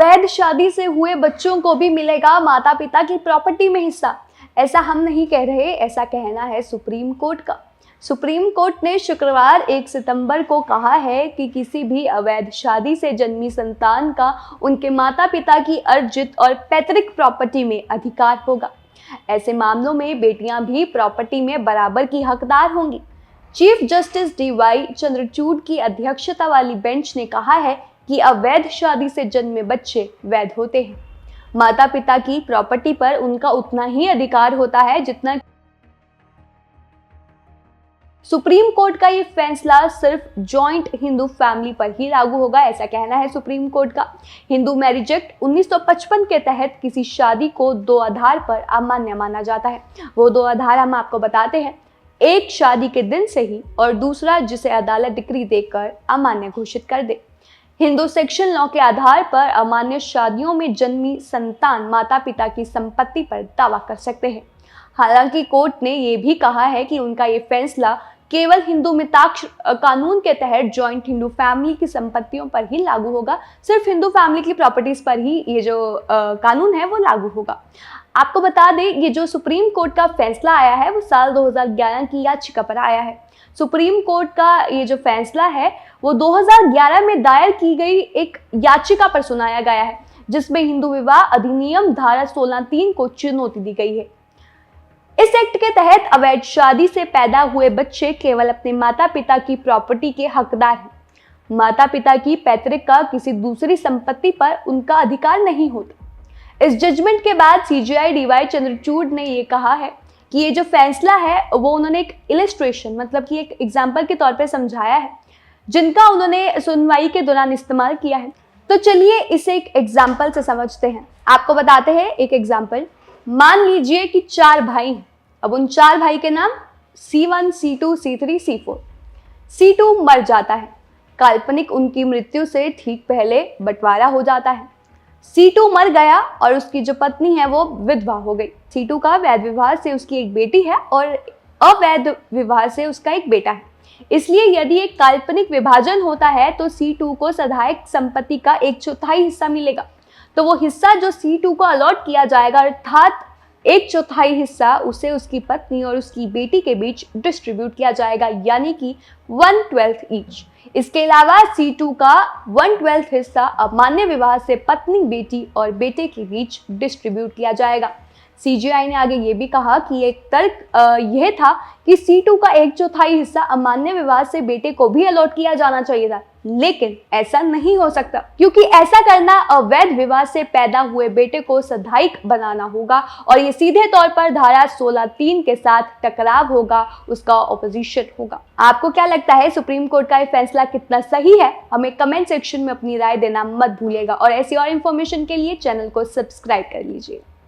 अवैध शादी से हुए बच्चों को भी मिलेगा माता पिता की प्रॉपर्टी में हिस्सा। ऐसा हम नहीं कह रहे, ऐसा कहना है सुप्रीम कोर्ट का। सुप्रीम कोर्ट ने शुक्रवार 1 सितंबर को कहा है कि किसी भी अवैध शादी से जन्मी संतान का उनके माता पिता की अर्जित और पैतृक प्रॉपर्टी में अधिकार होगा। ऐसे मामलों में बेटियां भी प्रॉपर्टी में बराबर की हकदार होंगी। चीफ जस्टिस DY चंद्रचूड़ की अध्यक्षता वाली बेंच ने कहा है कि अवैध शादी से जन्मे बच्चे वैध होते हैं। माता पिता की प्रॉपर्टी पर उनका उतना ही अधिकार होता है जितना सुप्रीम कोर्ट का ये फैसला सिर्फ जॉइंट हिंदू फैमिली पर ही लागू होगा, ऐसा कहना है सुप्रीम कोर्ट का। हिंदू मैरिज एक्ट 1955 के तहत किसी शादी को दो आधार पर अमान्य माना जाता है। वो दो आधार हम आपको बताते हैं, एक शादी के दिन से ही और दूसरा जिसे अदालत डिक्री देकर अमान्य घोषित कर दे। हिंदू सेक्शन लॉ के आधार पर अमान्य शादियों में जन्मी संतान माता पिता की संपत्ति पर दावा कर सकते हैं। हालांकि कोर्ट ने यह भी कहा है कि उनका ये फैसला केवल हिंदू मिताक्ष कानून के तहत जॉइंट हिंदू फैमिली की संपत्तियों पर ही लागू होगा। सिर्फ हिंदू फैमिली की प्रॉपर्टीज पर ही ये जो कानून है वो लागू होगा। आपको बता दें, ये जो सुप्रीम कोर्ट का फैसला आया है वो साल 2011 की याचिका पर आया है। सुप्रीम कोर्ट का ये जो फैसला है वो 2011 में दायर की गई एक याचिका पर सुनाया गया है, जिसमें हिंदू विवाह अधिनियम धारा 16(3) को चुनौती दी गई है। इस एक्ट के तहत अवैध शादी से पैदा हुए बच्चे केवल अपने माता पिता की प्रॉपर्टी के हकदार हैं। माता पिता की पैतृक का किसी दूसरी संपत्ति पर उनका अधिकार नहीं होता। इस जजमेंट के बाद CJI DY चंद्रचूड़ ने ये कहा है कि ये जो फैसला है वो उन्होंने एक इलस्ट्रेशन मतलब कि एक एग्जाम्पल के तौर पे समझाया है, जिनका उन्होंने सुनवाई के दौरान इस्तेमाल किया है। तो चलिए इसे एक एग्जाम्पल से समझते हैं। आपको बताते हैं एक एग्जाम्पल। मान लीजिए कि 4 भाई हैं। अब उन 4 भाई के नाम C1, C2, C3, C4। C2 मर जाता है। काल्पनिक उनकी मृत्यु से ठीक पहले बंटवारा हो जाता है। C2 मर गया और उसकी जो पत्नी है वो विधवा हो गई। C2 का वैध विवाह से उसकी एक बेटी है और अवैध विवाह से उसका एक बेटा है। इसलिए यदि एक काल्पनिक विभाजन होता है तो C2 को सहायक संपत्ति का 1/4 हिस्सा मिलेगा। तो वो हिस्सा जो C2 को अलॉट किया जाएगा, अर्थात 1/4 हिस्सा उसे उसकी पत्नी और उसकी बेटी के बीच डिस्ट्रीब्यूट किया जाएगा, यानी कि 1/12 ईच। इसके अलावा C2 का 1/12 हिस्सा अमान्य विवाह से पत्नी, बेटी और बेटे के बीच डिस्ट्रीब्यूट किया जाएगा। CJI ने आगे ये भी कहा कि एक तर्क यह था कि C2 का 1/4 हिस्सा अमान्य विवाह से बेटे को भी अलॉट किया जाना चाहिए था, लेकिन ऐसा नहीं हो सकता क्योंकि ऐसा करना अवैध विवाह से पैदा हुए बेटे को सहायक बनाना होगा और ये सीधे तौर पर धारा 16(3) के साथ टकराव होगा, उसका ऑपोजिशन होगा। आपको क्या लगता है, सुप्रीम कोर्ट का ये फैसला कितना सही है? हमें कमेंट सेक्शन में अपनी राय देना मत भूलिएगा और ऐसी और इन्फॉर्मेशन के लिए चैनल को सब्सक्राइब कर लीजिए।